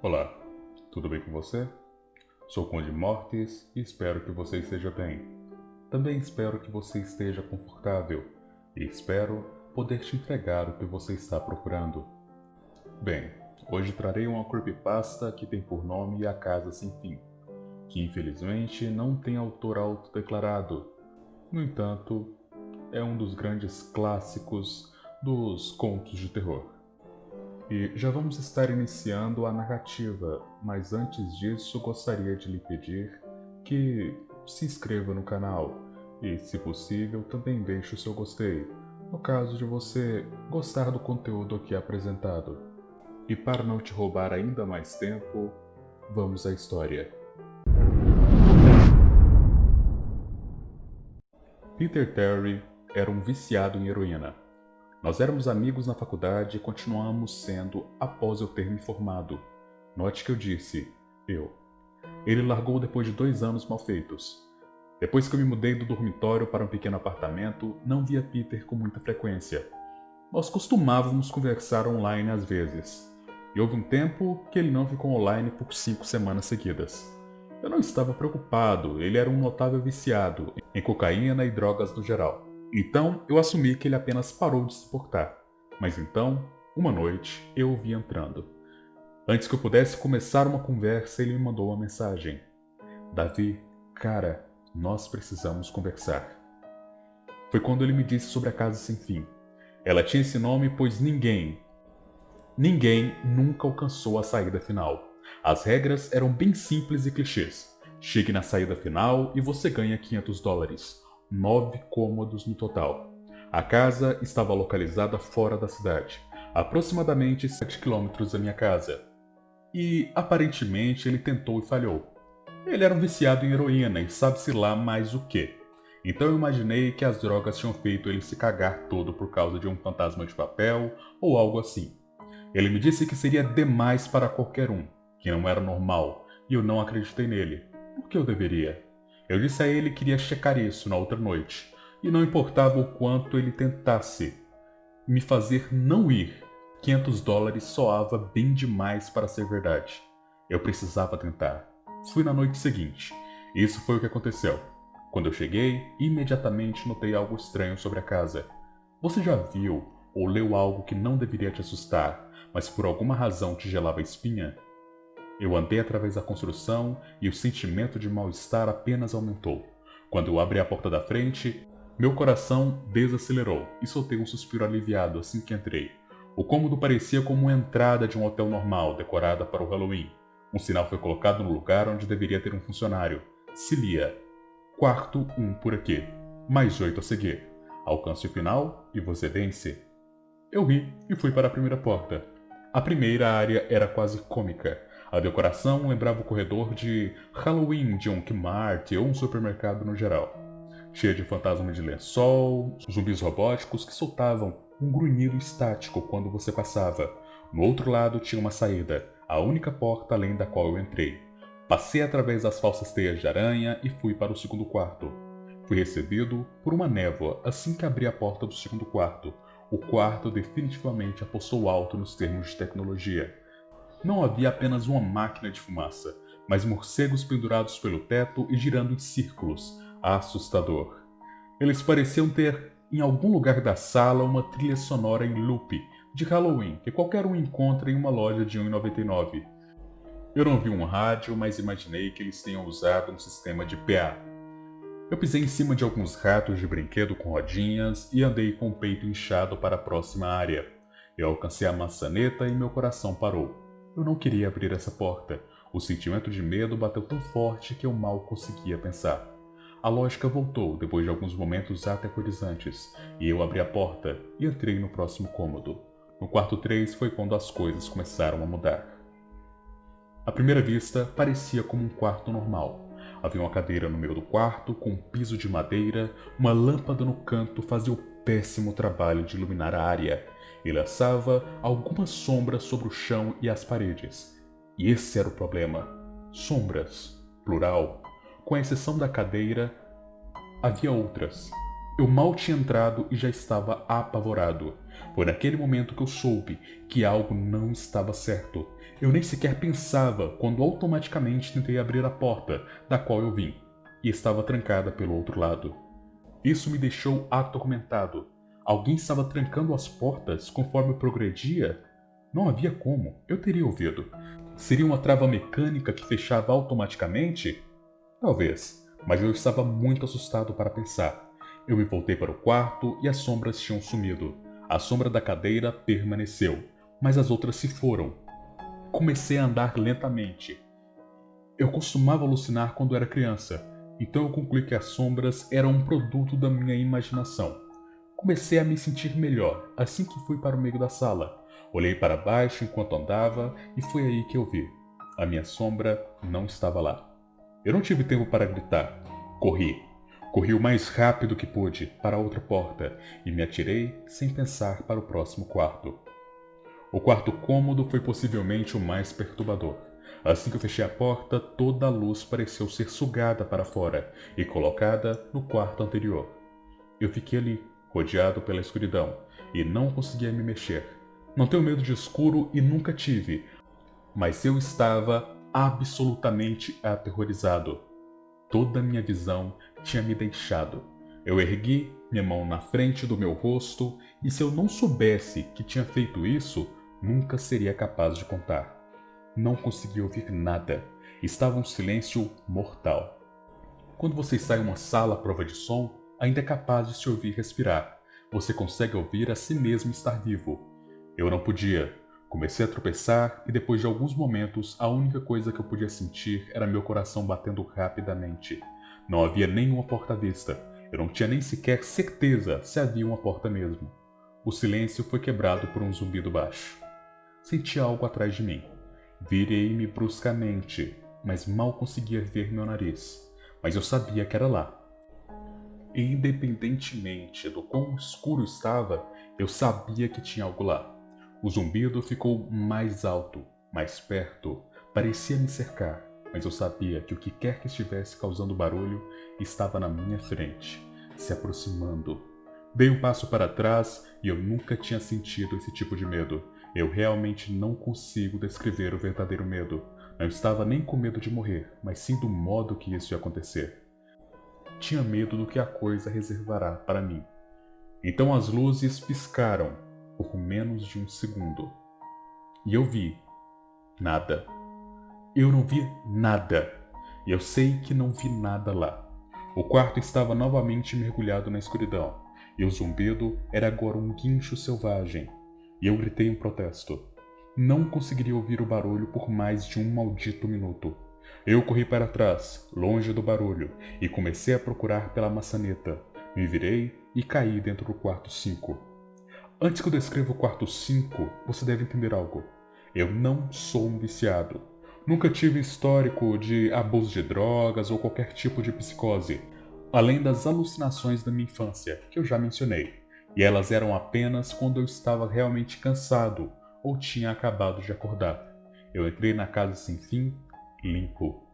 Olá, tudo bem com você? Sou o Conde Mortis e espero que você esteja bem. Também espero que você esteja confortável e espero poder te entregar o que você está procurando. Bem, hoje trarei uma creepypasta que tem por nome A Casa Sem Fim, que infelizmente não tem autor autodeclarado. No entanto, é um dos grandes clássicos dos contos de terror. E já vamos estar iniciando a narrativa, mas antes disso gostaria de lhe pedir que se inscreva no canal e, se possível, também deixe o seu gostei, no caso de você gostar do conteúdo aqui apresentado. E para não te roubar ainda mais tempo, vamos à história. Peter Terry era um viciado em heroína. Nós éramos amigos na faculdade e continuamos sendo após eu ter me formado. Note que eu disse, eu. Ele largou depois de 2 anos mal feitos. Depois que eu me mudei do dormitório para um pequeno apartamento, não via Peter com muita frequência. Nós costumávamos conversar online às vezes. E houve um tempo que ele não ficou online por 5 semanas seguidas. Eu não estava preocupado, ele era um notável viciado em cocaína e drogas no geral. Então eu assumi que ele apenas parou de se portar. Mas então, uma noite, eu o vi entrando. Antes que eu pudesse começar uma conversa, ele me mandou uma mensagem. Davi, cara, nós precisamos conversar. Foi quando ele me disse sobre a Casa Sem Fim. Ela tinha esse nome pois ninguém nunca alcançou a saída final. As regras eram bem simples e clichês. Chegue na saída final e você ganha $500. 9 cômodos no total. A casa estava localizada fora da cidade, aproximadamente 7 quilômetros da minha casa. E aparentemente ele tentou e falhou. Ele era um viciado em heroína e sabe-se lá mais o que. Então eu imaginei que as drogas tinham feito ele se cagar todo por causa de um fantasma de papel ou algo assim. Ele me disse que seria demais para qualquer um, que não era normal, e eu não acreditei nele. Por que eu deveria? Eu disse a ele que iria checar isso na outra noite, e não importava o quanto ele tentasse me fazer não ir. $500 soava bem demais para ser verdade. Eu precisava tentar. Fui na noite seguinte. E isso foi o que aconteceu. Quando eu cheguei, imediatamente notei algo estranho sobre a casa. Você já viu ou leu algo que não deveria te assustar, mas por alguma razão te gelava a espinha? Eu andei através da construção e o sentimento de mal-estar apenas aumentou. Quando eu abri a porta da frente, meu coração desacelerou e soltei um suspiro aliviado assim que entrei. O cômodo parecia como uma entrada de um hotel normal, decorada para o Halloween. Um sinal foi colocado no lugar onde deveria ter um funcionário. Se lia: Quarto 1 por aqui. Mais 8 a seguir. Alcance o final e você vence. Eu ri e fui para a primeira porta. A primeira área era quase cômica. A decoração lembrava o corredor de Halloween de um Kmart ou um supermercado no geral. Cheia de fantasmas de lençol, zumbis robóticos que soltavam um grunhido estático quando você passava. No outro lado tinha uma saída, a única porta além da qual eu entrei. Passei através das falsas teias de aranha e fui para o segundo quarto. Fui recebido por uma névoa assim que abri a porta do segundo quarto. O quarto definitivamente apostou alto nos termos de tecnologia. Não havia apenas uma máquina de fumaça, mas morcegos pendurados pelo teto e girando em círculos. Assustador. Eles pareciam ter, em algum lugar da sala, uma trilha sonora em loop de Halloween que qualquer um encontra em uma loja de R$ 1,99. Eu não vi um rádio, mas imaginei que eles tenham usado um sistema de PA. Eu pisei em cima de alguns ratos de brinquedo com rodinhas e andei com o peito inchado para a próxima área. Eu alcancei a maçaneta e meu coração parou. Eu não queria abrir essa porta. O sentimento de medo bateu tão forte que eu mal conseguia pensar. A lógica voltou depois de alguns momentos aterrorizantes, e eu abri a porta e entrei no próximo cômodo. No quarto 3 foi quando as coisas começaram a mudar. À primeira vista, parecia como um quarto normal. Havia uma cadeira no meio do quarto, com um piso de madeira, uma lâmpada no canto fazia o péssimo trabalho de iluminar a área e lançava algumas sombras sobre o chão e as paredes. E esse era o problema. Sombras, plural. Com exceção da cadeira, havia outras. Eu mal tinha entrado e já estava apavorado. Foi naquele momento que eu soube que algo não estava certo. Eu nem sequer pensava quando automaticamente tentei abrir a porta da qual eu vim, e estava trancada pelo outro lado. Isso me deixou atormentado. Alguém estava trancando as portas conforme eu progredia? Não havia como, eu teria ouvido. Seria uma trava mecânica que fechava automaticamente? Talvez, mas eu estava muito assustado para pensar. Eu me voltei para o quarto e as sombras tinham sumido. A sombra da cadeira permaneceu, mas as outras se foram. Comecei a andar lentamente. Eu costumava alucinar quando era criança, então eu concluí que as sombras eram um produto da minha imaginação. Comecei a me sentir melhor assim que fui para o meio da sala. Olhei para baixo enquanto andava e foi aí que eu vi. A minha sombra não estava lá. Eu não tive tempo para gritar. Corri. Corri o mais rápido que pude para a outra porta e me atirei sem pensar para o próximo quarto. O quarto cômodo foi possivelmente o mais perturbador. Assim que eu fechei a porta, toda a luz pareceu ser sugada para fora e colocada no quarto anterior. Eu fiquei ali, rodeado pela escuridão, e não conseguia me mexer. Não tenho medo de escuro e nunca tive, mas eu estava absolutamente aterrorizado. Toda a minha visão tinha me deixado. Eu ergui minha mão na frente do meu rosto e se eu não soubesse que tinha feito isso, nunca seria capaz de contar. Não conseguia ouvir nada. Estava um silêncio mortal. Quando você está em uma sala à prova de som, ainda é capaz de se ouvir respirar. Você consegue ouvir a si mesmo estar vivo. Eu não podia. Comecei a tropeçar e depois de alguns momentos, a única coisa que eu podia sentir era meu coração batendo rapidamente. Não havia nenhuma porta à vista. Eu não tinha nem sequer certeza se havia uma porta mesmo. O silêncio foi quebrado por um zumbido baixo. Senti algo atrás de mim. Virei-me bruscamente, mas mal conseguia ver meu nariz. Mas eu sabia que era lá. E independentemente do quão escuro estava, eu sabia que tinha algo lá. O zumbido ficou mais alto, mais perto, parecia me cercar, mas eu sabia que o que quer que estivesse causando barulho estava na minha frente, se aproximando. Dei um passo para trás e eu nunca tinha sentido esse tipo de medo. Eu realmente não consigo descrever o verdadeiro medo. Não estava nem com medo de morrer, mas sim do modo que isso ia acontecer. Tinha medo do que a coisa reservará para mim. Então as luzes piscaram por menos de um segundo. E eu vi nada. Eu não vi nada. E eu sei que não vi nada lá. O quarto estava novamente mergulhado na escuridão. E o zumbido era agora um guincho selvagem. E eu gritei em protesto. Não conseguiria ouvir o barulho por mais de um maldito minuto. Eu corri para trás, longe do barulho, e comecei a procurar pela maçaneta. Me virei e caí dentro do quarto 5. Antes que eu descreva o quarto 5, você deve entender algo. Eu não sou um viciado. Nunca tive histórico de abuso de drogas ou qualquer tipo de psicose, além das alucinações da minha infância, que eu já mencionei. E elas eram apenas quando eu estava realmente cansado ou tinha acabado de acordar. Eu entrei na casa sem fim, limpo.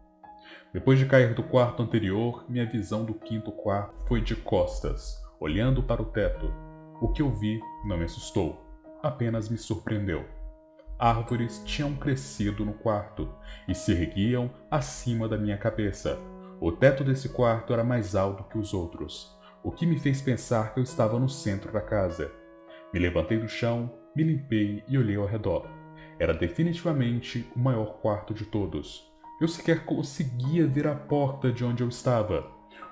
Depois de cair do quarto anterior, minha visão do quinto quarto foi de costas, olhando para o teto. O que eu vi não me assustou, apenas me surpreendeu. Árvores tinham crescido no quarto e se erguiam acima da minha cabeça. O teto desse quarto era mais alto que os outros, o que me fez pensar que eu estava no centro da casa. Me levantei do chão, me limpei e olhei ao redor. Era definitivamente o maior quarto de todos. Eu sequer conseguia ver a porta de onde eu estava.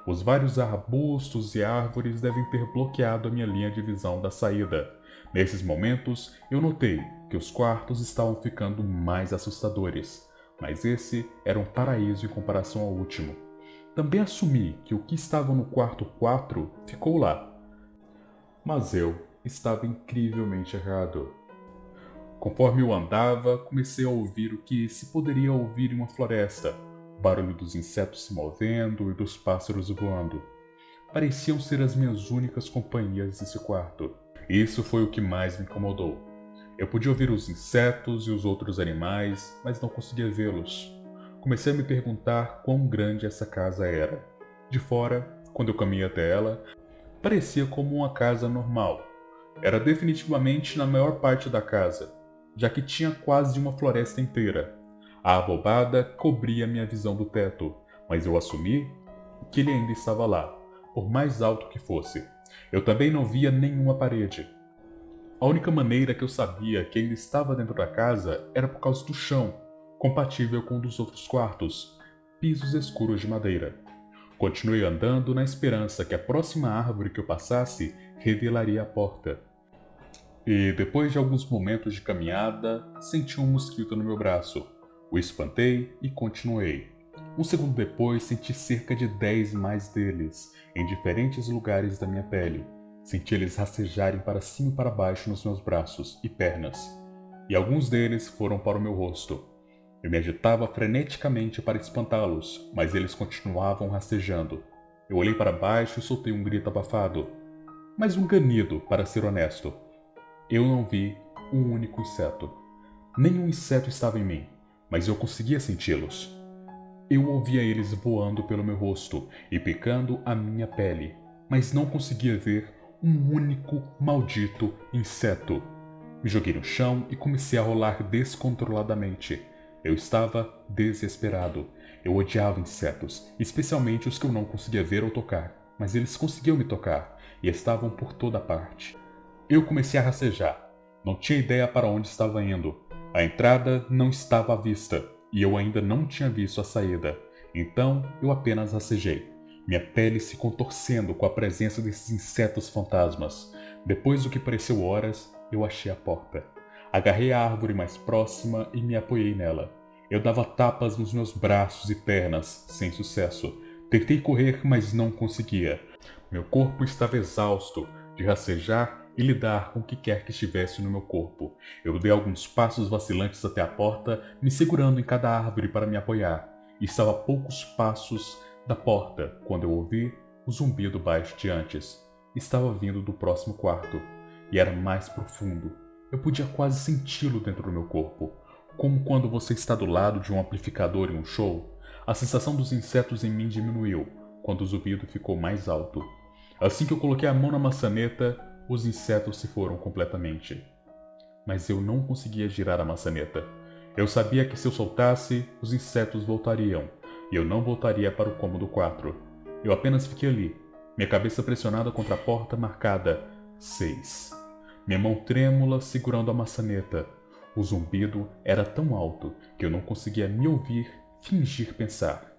Os vários arbustos e árvores devem ter bloqueado a minha linha de visão da saída. Nesses momentos, eu notei que os quartos estavam ficando mais assustadores, mas esse era um paraíso em comparação ao último. Também assumi que o que estava no quarto 4 ficou lá. Mas eu estava incrivelmente errado. Conforme eu andava, comecei a ouvir o que se poderia ouvir em uma floresta: o barulho dos insetos se movendo e dos pássaros voando. Pareciam ser as minhas únicas companhias nesse quarto. Isso foi o que mais me incomodou. Eu podia ouvir os insetos e os outros animais, mas não conseguia vê-los. Comecei a me perguntar quão grande essa casa era. De fora, quando eu caminhei até ela, Parecia como uma casa normal. Era definitivamente na maior parte da casa, já que tinha quase uma floresta inteira. A abobada cobria minha visão do teto, mas eu assumi que ele ainda estava lá, por mais alto que fosse. Eu também não via nenhuma parede. A única maneira que eu sabia que ainda estava dentro da casa era por causa do chão, compatível com o dos outros quartos, pisos escuros de madeira. Continuei andando na esperança que a próxima árvore que eu passasse revelaria a porta. E depois de alguns momentos de caminhada, senti um mosquito no meu braço. O espantei e continuei. Um segundo depois, senti cerca de 10 mais deles, em diferentes lugares da minha pele. Senti eles rastejarem para cima e para baixo nos meus braços e pernas. E alguns deles foram para o meu rosto. Eu me agitava freneticamente para espantá-los, mas eles continuavam rastejando. Eu olhei para baixo e soltei um grito abafado. Mas um ganido, para ser honesto. Eu não vi um único inseto. Nenhum inseto estava em mim, mas eu conseguia senti-los. Eu ouvia eles voando pelo meu rosto e picando a minha pele, mas não conseguia ver um único maldito inseto. Me joguei no chão e comecei a rolar descontroladamente. Eu estava desesperado. Eu odiava insetos, especialmente os que eu não conseguia ver ou tocar, mas eles conseguiam me tocar e estavam por toda parte. Eu comecei a rastejar. Não tinha ideia para onde estava indo. A entrada não estava à vista e eu ainda não tinha visto a saída. Então eu apenas rastejei, minha pele se contorcendo com a presença desses insetos fantasmas. Depois do que pareceu horas, eu achei a porta. Agarrei a árvore mais próxima e me apoiei nela. Eu dava tapas nos meus braços e pernas, sem sucesso. Tentei correr, mas não conseguia. Meu corpo estava exausto de rastejar e lidar com o que quer que estivesse no meu corpo. Eu dei alguns passos vacilantes até a porta, me segurando em cada árvore para me apoiar. E estava a poucos passos da porta quando eu ouvi o zumbido baixo de antes. Estava vindo do próximo quarto, e era mais profundo. Eu podia quase senti-lo dentro do meu corpo, como quando você está do lado de um amplificador em um show. A sensação dos insetos em mim diminuiu quando o zumbido ficou mais alto. Assim que eu coloquei a mão na maçaneta, os insetos se foram completamente. Mas eu não conseguia girar a maçaneta. Eu sabia que se eu soltasse, os insetos voltariam, e eu não voltaria para o cômodo 4. Eu apenas fiquei ali, minha cabeça pressionada contra a porta marcada 6. Minha mão trêmula segurando a maçaneta. O zumbido era tão alto que eu não conseguia me ouvir fingir pensar.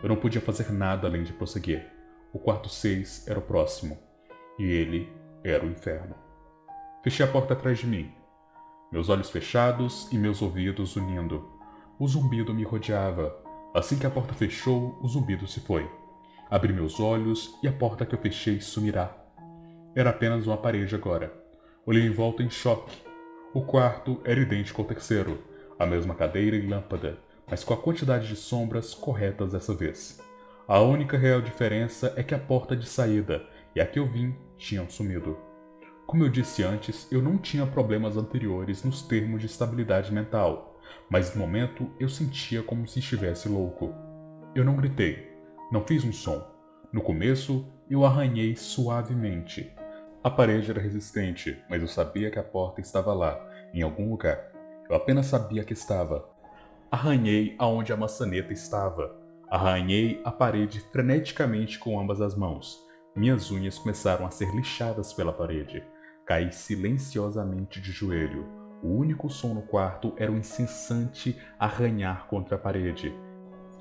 Eu não podia fazer nada além de prosseguir. O quarto 6 era o próximo, e ele era o inferno. Fechei a porta atrás de mim, meus olhos fechados e meus ouvidos unindo. O zumbido me rodeava. Assim que a porta fechou, o zumbido se foi. Abri meus olhos e a porta que eu fechei sumirá. Era apenas uma parede agora. Olhei em volta em choque. O quarto era idêntico ao terceiro, a mesma cadeira e lâmpada, mas com a quantidade de sombras corretas dessa vez. A única real diferença é que a porta de saída e a que eu vim tinham sumido. Como eu disse antes, eu não tinha problemas anteriores nos termos de estabilidade mental, mas no momento eu sentia como se estivesse louco. Eu não gritei, não fiz um som. No começo, eu arranhei suavemente. A parede era resistente, mas eu sabia que a porta estava lá, em algum lugar. Eu apenas sabia que estava. Arranhei aonde a maçaneta estava. Arranhei a parede freneticamente com ambas as mãos. Minhas unhas começaram a ser lixadas pela parede. Caí silenciosamente de joelho. O único som no quarto era o incessante arranhar contra a parede.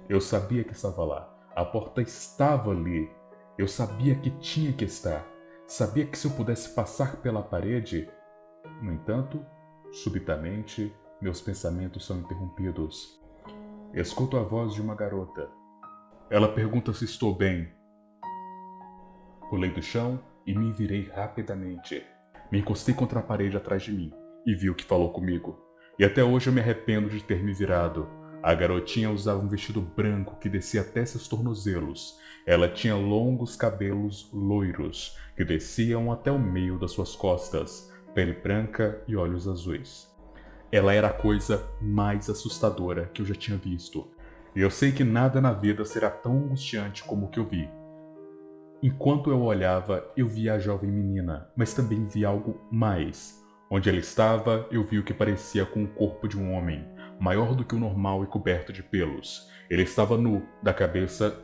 Eu sabia que estava lá. A porta estava ali. Eu sabia que tinha que estar. Sabia que se eu pudesse passar pela parede... No entanto, subitamente, meus pensamentos são interrompidos. Escuto a voz de uma garota. Ela pergunta se estou bem. Pulei do chão e me virei rapidamente. Me encostei contra a parede atrás de mim e vi o que falou comigo. E até hoje eu me arrependo de ter me virado. A garotinha usava um vestido branco que descia até seus tornozelos. Ela tinha longos cabelos loiros que desciam até o meio das suas costas, pele branca e olhos azuis. Ela era a coisa mais assustadora que eu já tinha visto. E eu sei que nada na vida será tão angustiante como o que eu vi. Enquanto eu olhava, eu via a jovem menina, mas também vi algo mais. Onde ela estava, eu vi o que parecia com o corpo de um homem, maior do que o normal e coberto de pelos. Ele estava nu, da cabeça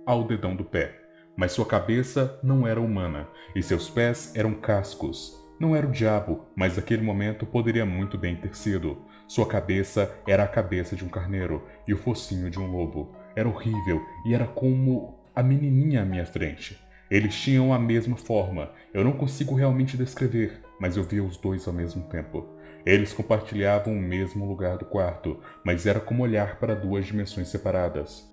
ao dedão do pé, mas sua cabeça não era humana, e seus pés eram cascos. Não era o diabo, mas naquele momento poderia muito bem ter sido. Sua cabeça era a cabeça de um carneiro, e o focinho de um lobo. Era horrível, e era como a menininha à minha frente. Eles tinham a mesma forma. Eu não consigo realmente descrever, mas eu via os dois ao mesmo tempo. Eles compartilhavam o mesmo lugar do quarto, mas era como olhar para duas dimensões separadas.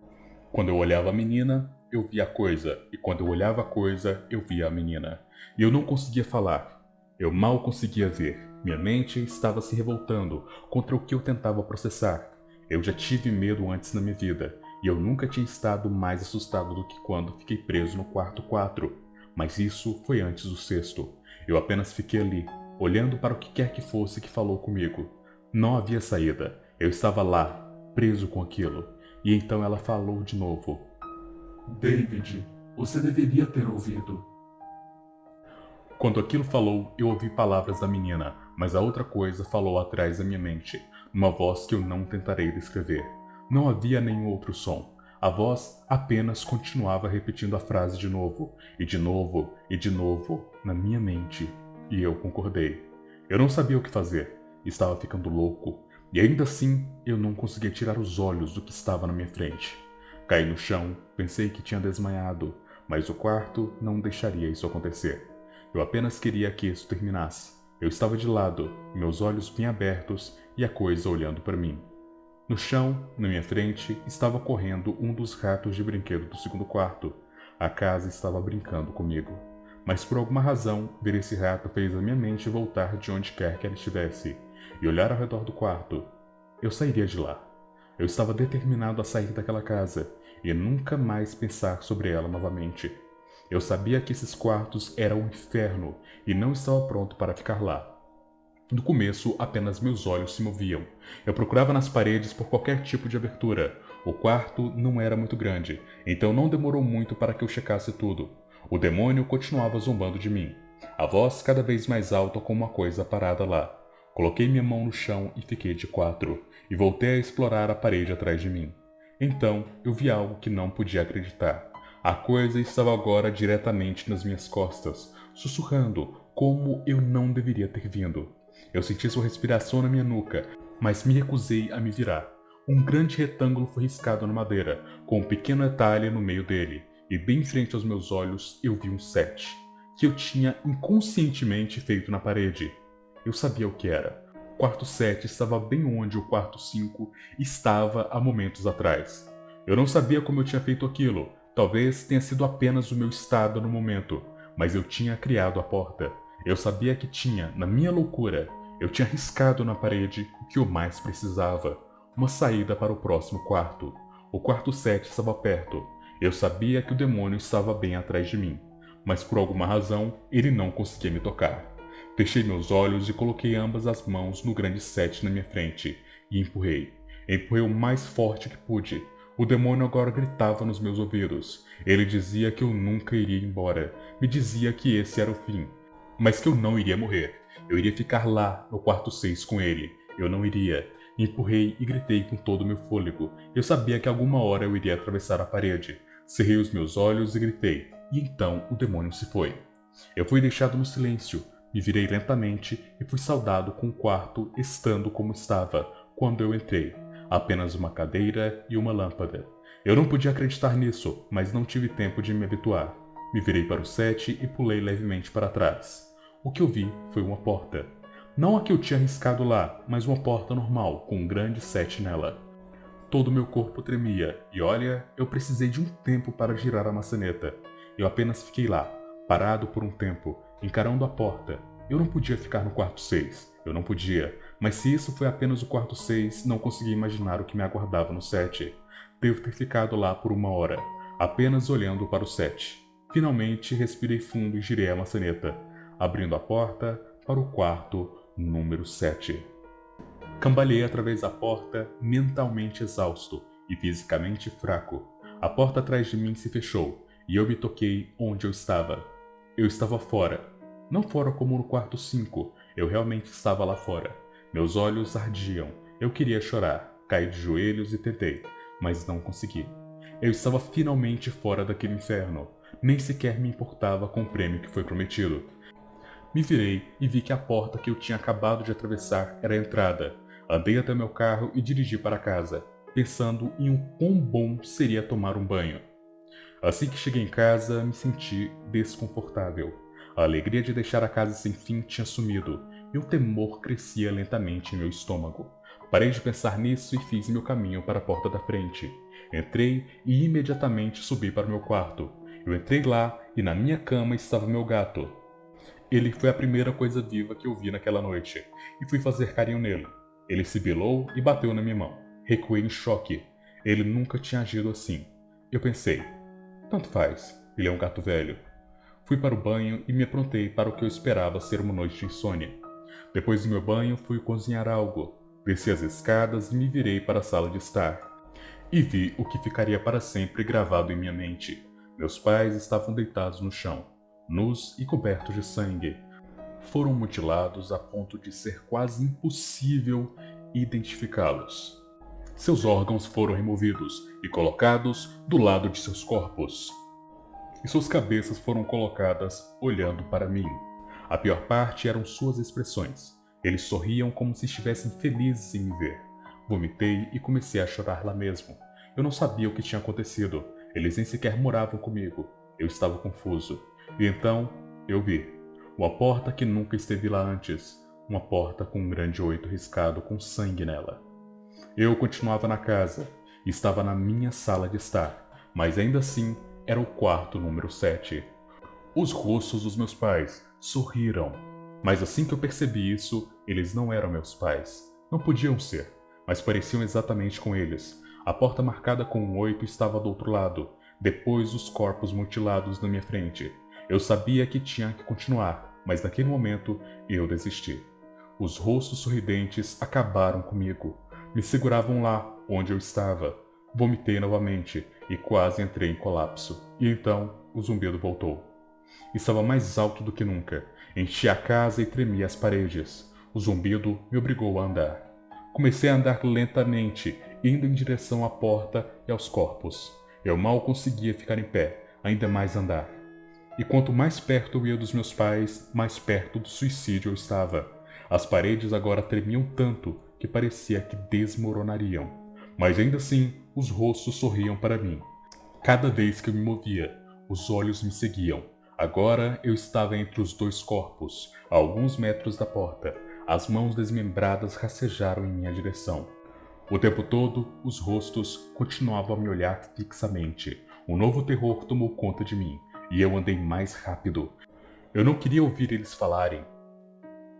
Quando eu olhava a menina, eu via a coisa, e quando eu olhava a coisa, eu via a menina. E eu não conseguia falar. Eu mal conseguia ver. Minha mente estava se revoltando contra o que eu tentava processar. Eu já tive medo antes na minha vida, e eu nunca tinha estado mais assustado do que quando fiquei preso no quarto 4. Mas isso foi antes do sexto. Eu apenas fiquei ali, olhando para o que quer que fosse que falou comigo. Não havia saída. Eu estava lá, preso com aquilo. E então ela falou de novo. David, você deveria ter ouvido. Quando aquilo falou, eu ouvi palavras da menina, mas a outra coisa falou atrás da minha mente, numa voz que eu não tentarei descrever. Não havia nenhum outro som. A voz apenas continuava repetindo a frase de novo, e de novo, e de novo, na minha mente. E eu concordei. Eu não sabia o que fazer. Estava ficando louco. E ainda assim, eu não conseguia tirar os olhos do que estava na minha frente. Caí no chão, pensei que tinha desmaiado, mas o quarto não deixaria isso acontecer. Eu apenas queria que isso terminasse. Eu estava de lado, meus olhos bem abertos e a coisa olhando para mim. No chão, na minha frente, estava correndo um dos ratos de brinquedo do segundo quarto. A casa estava brincando comigo. Mas por alguma razão, ver esse rato fez a minha mente voltar de onde quer que ela estivesse e olhar ao redor do quarto. Eu sairia de lá. Eu estava determinado a sair daquela casa e nunca mais pensar sobre ela novamente. Eu sabia que esses quartos eram um inferno e não estava pronto para ficar lá. No começo, apenas meus olhos se moviam. Eu procurava nas paredes por qualquer tipo de abertura. O quarto não era muito grande, então não demorou muito para que eu checasse tudo. O demônio continuava zombando de mim. A voz cada vez mais alta com uma coisa parada lá. Coloquei minha mão no chão e fiquei de 4, e voltei a explorar a parede atrás de mim. Então, eu vi algo que não podia acreditar. A coisa estava agora diretamente nas minhas costas, sussurrando como eu não deveria ter vindo. Eu senti sua respiração na minha nuca, mas me recusei a me virar. Um grande retângulo foi riscado na madeira, com um pequeno detalhe no meio dele, e bem em frente aos meus olhos eu vi um 7, que eu tinha inconscientemente feito na parede. Eu sabia o que era. O quarto 7 estava bem onde o quarto 5 estava há momentos atrás. Eu não sabia como eu tinha feito aquilo. Talvez tenha sido apenas o meu estado no momento, mas eu tinha criado a porta. Eu sabia que tinha, na minha loucura, eu tinha riscado na parede o que eu mais precisava: uma saída para o próximo quarto. O quarto 7 estava perto. Eu sabia que o demônio estava bem atrás de mim, mas por alguma razão ele não conseguia me tocar. Fechei meus olhos e coloquei ambas as mãos no grande 7 na minha frente e empurrei. Empurrei o mais forte que pude. O demônio agora gritava nos meus ouvidos. Ele dizia que eu nunca iria embora. Me dizia que esse era o fim, mas que eu não iria morrer. Eu iria ficar lá, no quarto 6 com ele. Eu não iria. Empurrei e gritei com todo o meu fôlego. Eu sabia que alguma hora eu iria atravessar a parede. Cerrei os meus olhos e gritei. E então o demônio se foi. Eu fui deixado no silêncio. Me virei lentamente e fui saudado com o quarto estando como estava quando eu entrei. Apenas uma cadeira e uma lâmpada. Eu não podia acreditar nisso, mas não tive tempo de me habituar. Me virei para o 7 e pulei levemente para trás. O que eu vi foi uma porta. Não a que eu tinha arriscado lá, mas uma porta normal, com um grande 7 nela. Todo o meu corpo tremia, e olha, eu precisei de um tempo para girar a maçaneta. Eu apenas fiquei lá, parado por um tempo, encarando a porta. Eu não podia ficar no quarto 6. Eu não podia. Mas se isso foi apenas o quarto 6, não conseguia imaginar o que me aguardava no 7. Devo ter ficado lá por uma hora, apenas olhando para o 7. Finalmente respirei fundo e girei a maçaneta, abrindo a porta para o quarto número 7. Cambaleei através da porta, mentalmente exausto e fisicamente fraco. A porta atrás de mim se fechou, e eu me toquei onde eu estava. Eu estava fora. Não fora como no quarto 5, eu realmente estava lá fora. Meus olhos ardiam, eu queria chorar, caí de joelhos e tentei, mas não consegui. Eu estava finalmente fora daquele inferno, nem sequer me importava com o prêmio que foi prometido. Me virei e vi que a porta que eu tinha acabado de atravessar era a entrada. Andei até meu carro e dirigi para casa, pensando em o quão bom seria tomar um banho. Assim que cheguei em casa, me senti desconfortável. A alegria de deixar a casa sem fim tinha sumido, e o temor crescia lentamente em meu estômago. Parei de pensar nisso e fiz meu caminho para a porta da frente. Entrei e imediatamente subi para o meu quarto. Eu entrei lá e na minha cama estava meu gato. Ele foi a primeira coisa viva que eu vi naquela noite, e fui fazer carinho nele. Ele sibilou e bateu na minha mão. Recuei em choque. Ele nunca tinha agido assim. Eu pensei, tanto faz, ele é um gato velho. Fui para o banho e me aprontei para o que eu esperava ser uma noite de insônia. Depois do meu banho, fui cozinhar algo. Desci as escadas e me virei para a sala de estar. E vi o que ficaria para sempre gravado em minha mente. Meus pais estavam deitados no chão, nus e cobertos de sangue. Foram mutilados a ponto de ser quase impossível identificá-los. Seus órgãos foram removidos e colocados do lado de seus corpos. E suas cabeças foram colocadas olhando para mim. A pior parte eram suas expressões. Eles sorriam como se estivessem felizes em me ver. Vomitei e comecei a chorar lá mesmo. Eu não sabia o que tinha acontecido. Eles nem sequer moravam comigo. Eu estava confuso. E então, eu vi. Uma porta que nunca esteve lá antes. Uma porta com um grande 8 riscado com sangue nela. Eu continuava na casa. Estava na minha sala de estar. Mas ainda assim, era o quarto número 7. Os rostos dos meus pais sorriram. Mas assim que eu percebi isso, eles não eram meus pais. Não podiam ser, mas pareciam exatamente com eles. A porta marcada com um 8 estava do outro lado, depois os corpos mutilados na minha frente. Eu sabia que tinha que continuar, mas naquele momento eu desisti. Os rostos sorridentes acabaram comigo. Me seguravam lá, onde eu estava. Vomitei novamente e quase entrei em colapso. E então o zumbido voltou. Estava mais alto do que nunca. Enchia a casa e tremia as paredes. O zumbido me obrigou a andar. Comecei a andar lentamente, indo em direção à porta e aos corpos. Eu mal conseguia ficar em pé, ainda mais andar. E quanto mais perto eu ia dos meus pais, mais perto do suicídio eu estava. As paredes agora tremiam tanto que parecia que desmoronariam. Mas ainda assim, os rostos sorriam para mim. Cada vez que eu me movia, os olhos me seguiam. Agora eu estava entre os dois corpos, a alguns metros da porta. As mãos desmembradas rastejaram em minha direção. O tempo todo, os rostos continuavam a me olhar fixamente. Um novo terror tomou conta de mim, e eu andei mais rápido. Eu não queria ouvir eles falarem.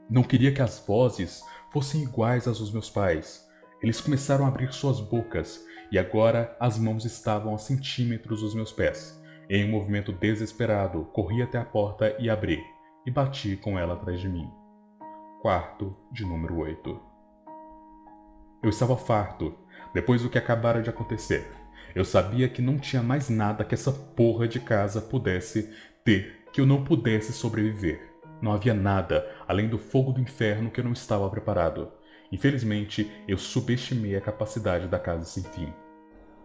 Não queria que as vozes fossem iguais às dos meus pais. Eles começaram a abrir suas bocas, e agora as mãos estavam a centímetros dos meus pés. Em um movimento desesperado, corri até a porta e abri, e bati com ela atrás de mim. Quarto de número 8. Eu estava farto, depois do que acabara de acontecer. Eu sabia que não tinha mais nada que essa porra de casa pudesse ter que eu não pudesse sobreviver. Não havia nada, além do fogo do inferno, que eu não estava preparado. Infelizmente, eu subestimei a capacidade da casa sem fim.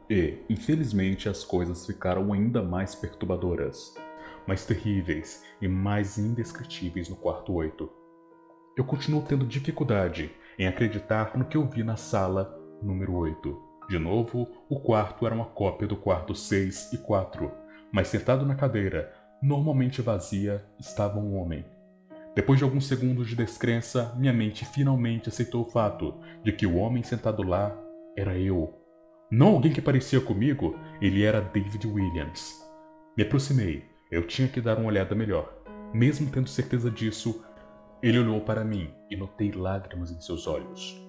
E, infelizmente, as coisas ficaram ainda mais perturbadoras, mais terríveis e mais indescritíveis no quarto 8. Eu continuo tendo dificuldade em acreditar no que eu vi na sala número 8. De novo, o quarto era uma cópia do quarto 6 e 4, mas sentado na cadeira, normalmente vazia, estava um homem. Depois de alguns segundos de descrença, minha mente finalmente aceitou o fato de que o homem sentado lá era eu. Não alguém que parecia comigo, ele era David Williams. Me aproximei, eu tinha que dar uma olhada melhor. Mesmo tendo certeza disso, ele olhou para mim e notei lágrimas em seus olhos.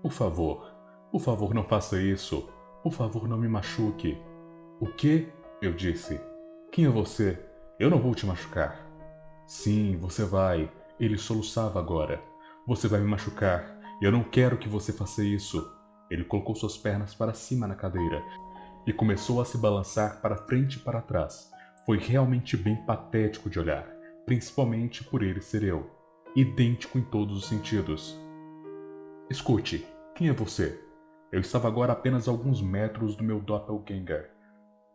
Por favor não faça isso. Por favor não me machuque. O quê? Eu disse. Quem é você? Eu não vou te machucar. Sim, você vai. Ele soluçava agora. Você vai me machucar e eu não quero que você faça isso. Ele colocou suas pernas para cima na cadeira e começou a se balançar para frente e para trás, Foi realmente bem patético de olhar, principalmente por ele ser eu, idêntico em todos os sentidos. Escute, quem é você? Eu estava agora a apenas alguns metros do meu doppelganger.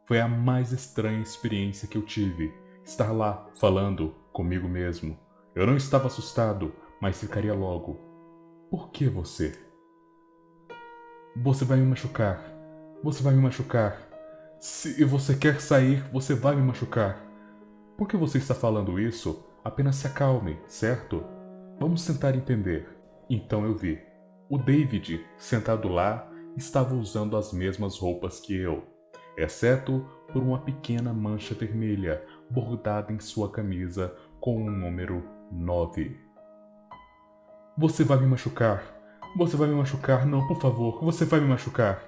Foi a mais estranha experiência que eu tive, estar lá, falando comigo mesmo. Eu não estava assustado, mas ficaria logo. Por que você? Você vai me machucar. Você vai me machucar. Se você quer sair, você vai me machucar. Por que você está falando isso? Apenas se acalme, certo? Vamos tentar entender. Então eu vi. O David, sentado lá, estava usando as mesmas roupas que eu, exceto por uma pequena mancha vermelha bordada em sua camisa com o número 9. Você vai me machucar. Você vai me machucar. Não, por favor, você vai me machucar.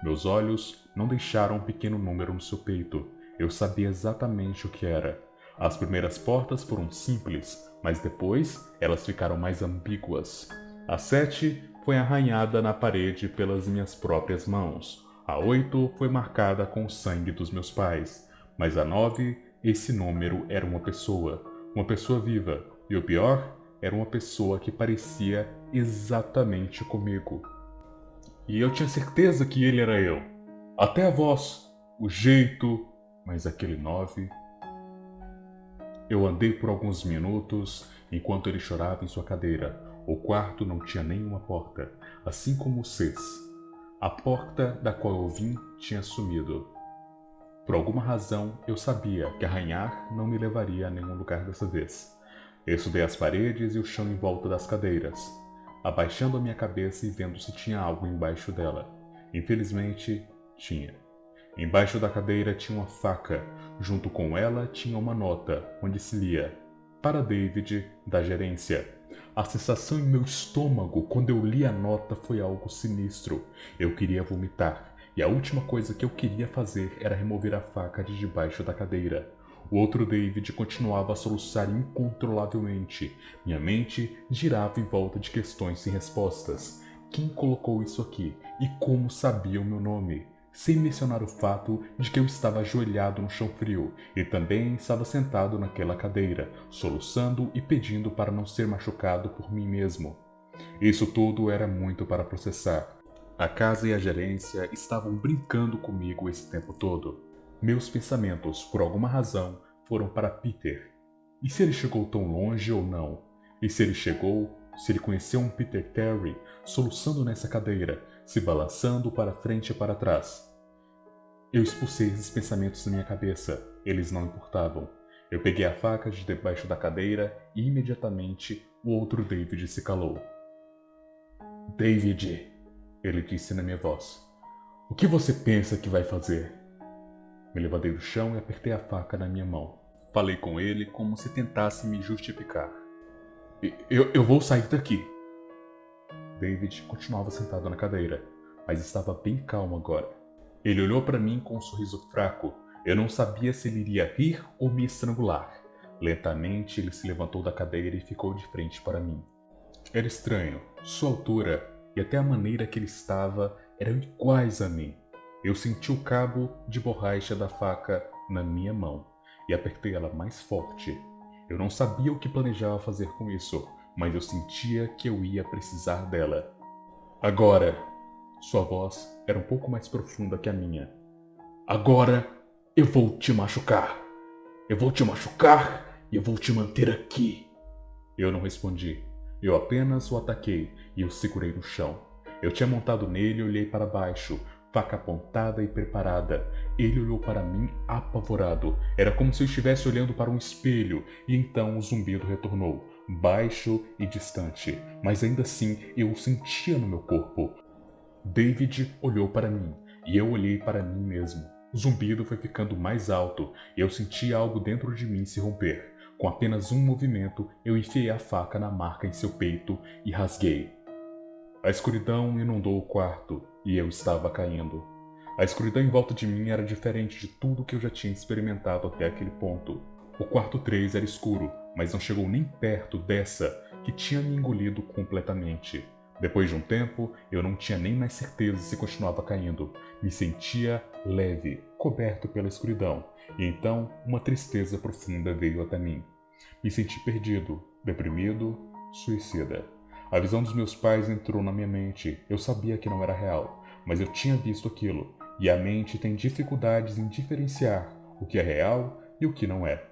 Meus olhos não deixaram um pequeno número no seu peito. Eu sabia exatamente o que era. As primeiras portas foram simples, mas depois elas ficaram mais ambíguas. A 7 foi arranhada na parede pelas minhas próprias mãos. A 8 foi marcada com o sangue dos meus pais. Mas a 9, esse número era uma pessoa viva. E o pior, era uma pessoa que parecia exatamente comigo. E eu tinha certeza que ele era eu. Até a voz, o jeito, mas aquele 9... Eu andei por alguns minutos enquanto ele chorava em sua cadeira. O quarto não tinha nenhuma porta, assim como o 6. A porta da qual eu vim tinha sumido. Por alguma razão, eu sabia que arranhar não me levaria a nenhum lugar dessa vez. Eu estudei as paredes e o chão em volta das cadeiras, abaixando a minha cabeça e vendo se tinha algo embaixo dela. Infelizmente, tinha. Embaixo da cadeira tinha uma faca. Junto com ela tinha uma nota, onde se lia: para David, da gerência. A sensação em meu estômago quando eu li a nota foi algo sinistro. Eu queria vomitar, e a última coisa que eu queria fazer era remover a faca de debaixo da cadeira. O outro David continuava a soluçar incontrolavelmente. Minha mente girava em volta de questões sem respostas. Quem colocou isso aqui? E como sabia o meu nome? Sem mencionar o fato de que eu estava ajoelhado no chão frio e também estava sentado naquela cadeira, soluçando e pedindo para não ser machucado por mim mesmo. Isso tudo era muito para processar. A casa e a gerência estavam brincando comigo esse tempo todo. Meus pensamentos, por alguma razão, foram para Peter. E se ele chegou tão longe ou não? E se ele chegou, se ele conheceu um Peter Terry, soluçando nessa cadeira, se balançando para frente e para trás? Eu expulsei esses pensamentos da minha cabeça. Eles não importavam. Eu peguei a faca de debaixo da cadeira e imediatamente o outro David se calou. David, ele disse na minha voz. O que você pensa que vai fazer? Me levantei do chão e apertei a faca na minha mão. Falei com ele como se tentasse me justificar. Eu vou sair daqui. David continuava sentado na cadeira, mas estava bem calmo agora. Ele olhou para mim com um sorriso fraco. Eu não sabia se ele iria rir ou me estrangular. Lentamente ele se levantou da cadeira e ficou de frente para mim. Era estranho. Sua altura e até a maneira que ele estava eram iguais a mim. Eu senti o cabo de borracha da faca na minha mão e apertei ela mais forte. Eu não sabia o que planejava fazer com isso, mas eu sentia que eu ia precisar dela. Agora! Sua voz era um pouco mais profunda que a minha. Agora eu vou te machucar! Eu vou te machucar e eu vou te manter aqui! Eu não respondi. Eu apenas o ataquei e o segurei no chão. Eu tinha montado nele e olhei para baixo, faca apontada e preparada. Ele olhou para mim apavorado. Era como se eu estivesse olhando para um espelho, e então o zumbido retornou, baixo e distante, mas ainda assim eu o sentia no meu corpo. David olhou para mim, e eu olhei para mim mesmo. O zumbido foi ficando mais alto, e eu senti algo dentro de mim se romper. Com apenas um movimento, eu enfiei a faca na marca em seu peito e rasguei. A escuridão inundou o quarto, e eu estava caindo. A escuridão em volta de mim era diferente de tudo que eu já tinha experimentado até aquele ponto. O quarto 3 era escuro, mas não chegou nem perto dessa que tinha me engolido completamente. Depois de um tempo, eu não tinha nem mais certeza se continuava caindo. Me sentia leve, coberto pela escuridão, e então uma tristeza profunda veio até mim. Me senti perdido, deprimido, suicida. A visão dos meus pais entrou na minha mente. Eu sabia que não era real, mas eu tinha visto aquilo, e a mente tem dificuldades em diferenciar o que é real e o que não é.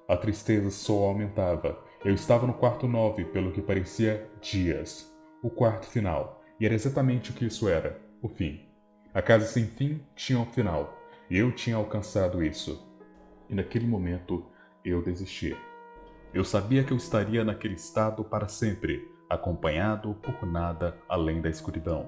A tristeza só aumentava. Eu estava no quarto 9, pelo que parecia dias. O quarto final. E era exatamente o que isso era: o fim. A casa sem fim tinha um final. E eu tinha alcançado isso. E naquele momento, eu desisti. Eu sabia que eu estaria naquele estado para sempre, acompanhado por nada além da escuridão.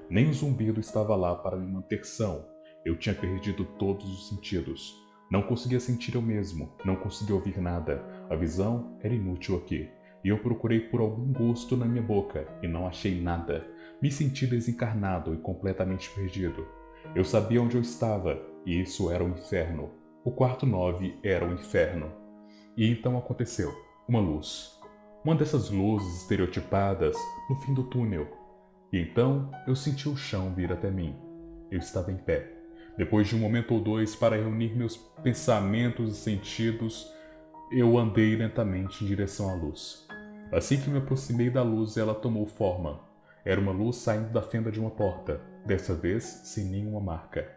Nem o zumbido estava lá para me manter são. Eu tinha perdido todos os sentidos. Não conseguia sentir eu mesmo, não conseguia ouvir nada. A visão era inútil aqui. E eu procurei por algum gosto na minha boca e não achei nada. Me senti desencarnado e completamente perdido. Eu sabia onde eu estava, e isso era o inferno. O quarto 9 era o inferno. E então aconteceu. Uma luz. Uma dessas luzes estereotipadas no fim do túnel. E então eu senti o chão vir até mim. Eu estava em pé. Depois de um momento ou dois para reunir meus pensamentos e sentidos, eu andei lentamente em direção à luz. Assim que me aproximei da luz, ela tomou forma. Era uma luz saindo da fenda de uma porta, dessa vez sem nenhuma marca.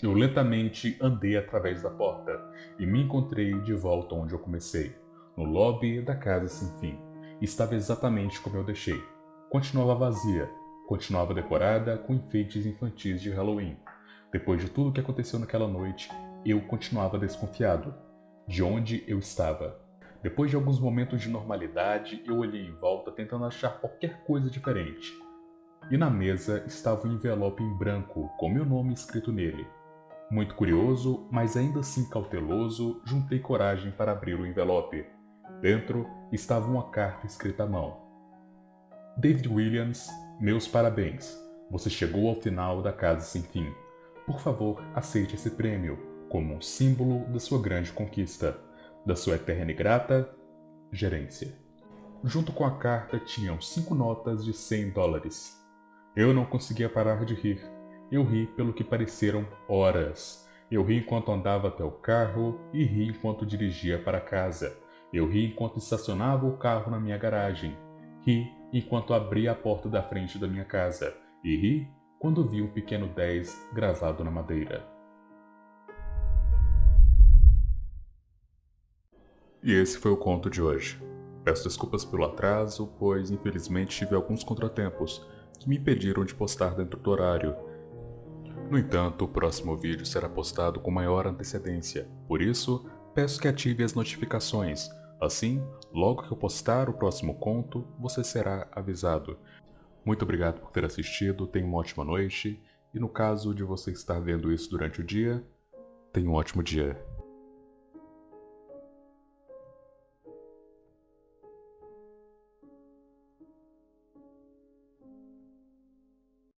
Eu lentamente andei através da porta e me encontrei de volta onde eu comecei, no lobby da casa sem fim. Estava exatamente como eu deixei. Continuava vazia, continuava decorada com enfeites infantis de Halloween. Depois de tudo o que aconteceu naquela noite, eu continuava desconfiado de onde eu estava. Depois de alguns momentos de normalidade, eu olhei em volta tentando achar qualquer coisa diferente. E na mesa estava um envelope em branco com meu nome escrito nele. Muito curioso, mas ainda assim cauteloso, juntei coragem para abrir o envelope. Dentro estava uma carta escrita à mão. David Williams, meus parabéns. Você chegou ao final da Casa Sem Fim. Por favor, aceite esse prêmio como um símbolo da sua grande conquista, da sua eterna e grata gerência. Junto com a carta tinham 5 notas de $100. Eu não conseguia parar de rir. Eu ri pelo que pareceram horas. Eu ri enquanto andava até o carro e ri enquanto dirigia para casa. Eu ri enquanto estacionava o carro na minha garagem. Ri enquanto abria a porta da frente da minha casa. E ri quando vi um pequeno 10 gravado na madeira. E esse foi o conto de hoje. Peço desculpas pelo atraso, pois infelizmente tive alguns contratempos que me impediram de postar dentro do horário. No entanto, o próximo vídeo será postado com maior antecedência, por isso, peço que ative as notificações. Assim, logo que eu postar o próximo conto, você será avisado. Muito obrigado por ter assistido, tenha uma ótima noite, e no caso de você estar vendo isso durante o dia, tenha um ótimo dia.